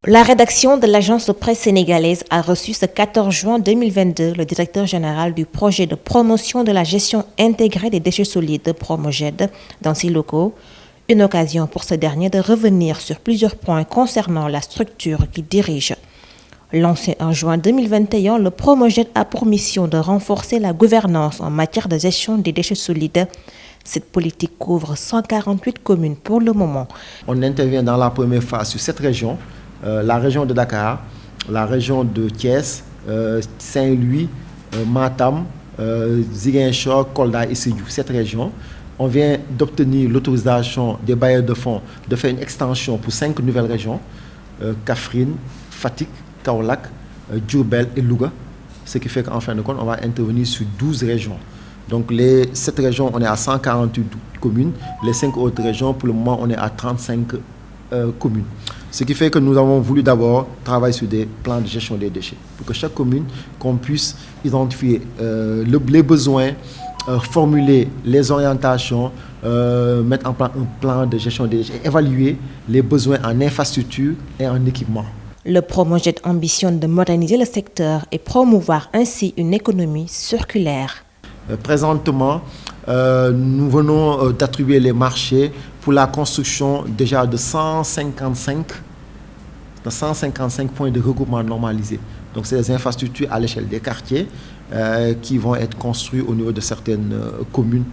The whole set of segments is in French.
La rédaction de l'agence de presse sénégalaise a reçu ce 14 juin 2022 le directeur général du projet de promotion de la gestion intégrée des déchets solides Promoged dans ses locaux. Une occasion pour ce dernier de revenir sur plusieurs points concernant la structure qu'il dirige. Lancé en juin 2021, le Promoged a pour mission de renforcer la gouvernance en matière de gestion des déchets solides. Cette politique couvre 148 communes pour le moment. On intervient dans la première phase sur 7 régions. La région de Dakar, la région de Thiès, Saint-Louis, Matam, Ziguinchor, Kolda et Sédhiou, cette région. On vient d'obtenir l'autorisation des bailleurs de fonds de faire une extension pour 5 nouvelles régions, Kaffrine, Fatick, Kaolack, Diourbel et Louga. Ce qui fait qu'en fin de compte, on va intervenir sur 12 régions. Donc les 7 régions, on est à 148 communes. Les 5 autres régions, pour le moment, on est à 35 communes. Ce qui fait que nous avons voulu d'abord travailler sur des plans de gestion des déchets. Pour que chaque commune, qu'on puisse identifier les besoins, formuler les orientations, mettre en place un plan de gestion des déchets, évaluer les besoins en infrastructure et en équipement. Le Promoged ambitionne de moderniser le secteur et promouvoir ainsi une économie circulaire. Présentement, nous venons d'attribuer les marchés pour la construction déjà de 155 points de regroupement normalisés. Donc, c'est des infrastructures à l'échelle des quartiers qui vont être construits au niveau de certaines communes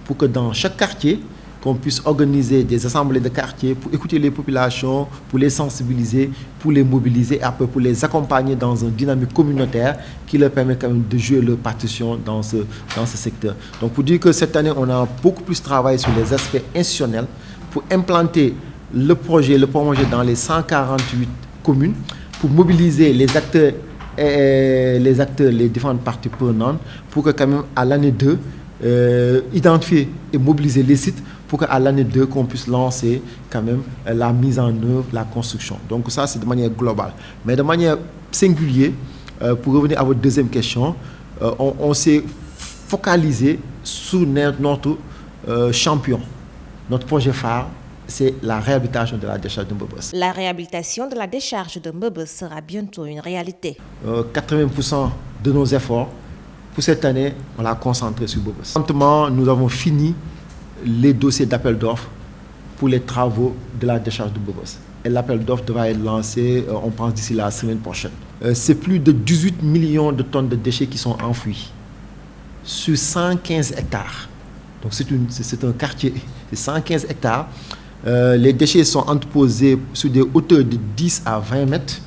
pour que dans chaque quartier, qu'on puisse organiser des assemblées de quartier pour écouter les populations, pour les sensibiliser, pour les mobiliser et après pour les accompagner dans une dynamique communautaire qui leur permet quand même de jouer leur partition dans ce secteur. Donc pour dire que cette année, on a beaucoup plus travaillé sur les aspects institutionnels pour implanter le projet, le Promoged dans les 148 communes, pour mobiliser les acteurs, les différentes parties prenantes, pour que quand même à l'année 2, identifier et mobiliser les sites pour qu'à l'année 2, qu'on puisse lancer quand même la mise en œuvre, la construction. Donc ça, c'est de manière globale. Mais de manière singulière, pour revenir à votre deuxième question, on s'est focalisé sur notre champion. Notre projet phare, c'est la réhabilitation de la décharge de Mbebes. La réhabilitation de la décharge de Mbebes sera bientôt une réalité. 80% de nos efforts pour cette année, on l'a concentré sur Mbebes. Maintenant, nous avons fini les dossiers d'appel d'offres pour les travaux de la décharge de Mbebes. Et l'appel d'offres devra être lancé, on pense, d'ici la semaine prochaine. C'est plus de 18 millions de tonnes de déchets qui sont enfouis sur 115 hectares. Donc c'est un quartier de 115 hectares. Les déchets sont entreposés sur des hauteurs de 10 à 20 mètres.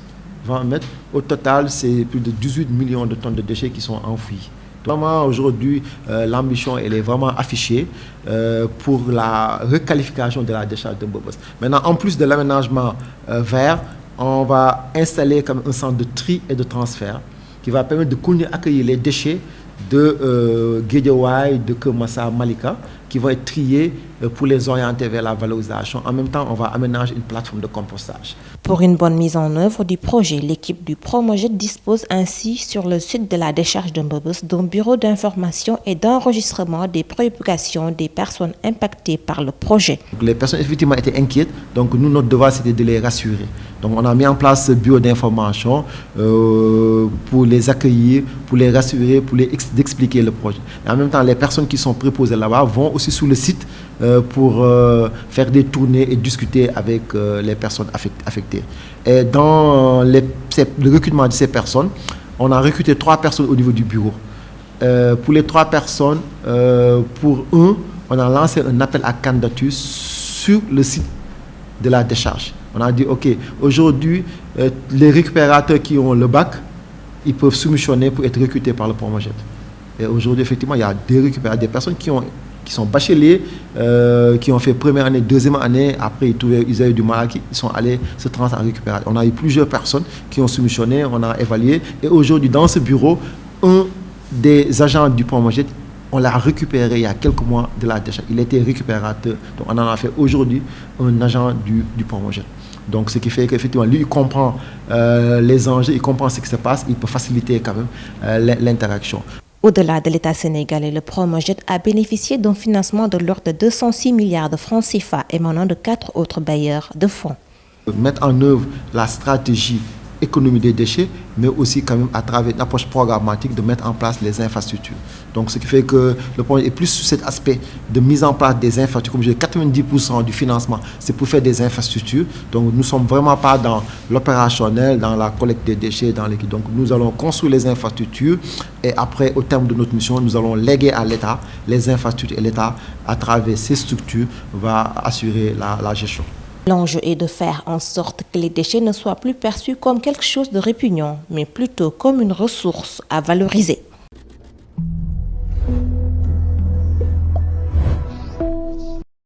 Au total, c'est plus de 18 millions de tonnes de déchets qui sont enfouis. Vraiment, aujourd'hui, l'ambition elle est vraiment affichée pour la requalification de la décharge de Mbebes. Maintenant, en plus de l'aménagement vert, on va installer comme un centre de tri et de transfert qui va permettre de continuer à accueillir les déchets de Guédiawaye, de Keur Massar, Malika, qui vont être triés pour les orienter vers la valorisation. En même temps, on va aménager une plateforme de compostage. Pour une bonne mise en œuvre du projet, l'équipe du Promoged dispose ainsi sur le site de la décharge de Mbebes d'un bureau d'information et d'enregistrement des préoccupations des personnes impactées par le projet. Les personnes effectivement étaient inquiètes, donc nous, notre devoir c'était de les rassurer. Donc on a mis en place ce bureau d'information pour les accueillir, pour les rassurer, pour les expliquer le projet. Et en même temps, les personnes qui sont préposées là-bas vont aussi sur le site pour faire des tournées et discuter avec les personnes affectées. Et dans le recrutement de ces personnes, on a recruté 3 personnes au niveau du bureau. Pour les 3 personnes, pour eux, on a lancé un appel à candidature sur le site de la décharge. On a dit, OK, aujourd'hui, les récupérateurs qui ont le bac, ils peuvent soumissionner pour être recrutés par le Promoged. Et aujourd'hui, effectivement, il y a des récupérateurs, des personnes qui sont bacheliers, qui ont fait première année, deuxième année, après ils avaient du mal, ils sont allés se transformer en récupérateurs. On a eu plusieurs personnes qui ont soumissionné, on a évalué. Et aujourd'hui, dans ce bureau, un des agents du Promoged, on l'a récupéré il y a quelques mois de la décharge. Il était récupérateur. Donc on en a fait aujourd'hui un agent du Promoged. Donc ce qui fait qu'effectivement, lui, il comprend les enjeux, il comprend ce qui se passe, il peut faciliter quand même l'interaction. Au-delà de l'État sénégalais, le Promoged a bénéficié d'un financement de l'ordre de 206 milliards de francs CFA émanant de 4 autres bailleurs de fonds. Mettre en œuvre la stratégie économie des déchets, mais aussi quand même à travers une approche programmatique de mettre en place les infrastructures. Donc ce qui fait que le projet est plus sur cet aspect de mise en place des infrastructures. Comme je dis, 90% du financement, c'est pour faire des infrastructures. Donc nous ne sommes vraiment pas dans l'opérationnel, dans la collecte des déchets, dans l'équipe. Donc nous allons construire les infrastructures et après, au terme de notre mission, nous allons léguer à l'État les infrastructures et l'État, à travers ces structures, va assurer la gestion. L'enjeu est de faire en sorte que les déchets ne soient plus perçus comme quelque chose de répugnant, mais plutôt comme une ressource à valoriser.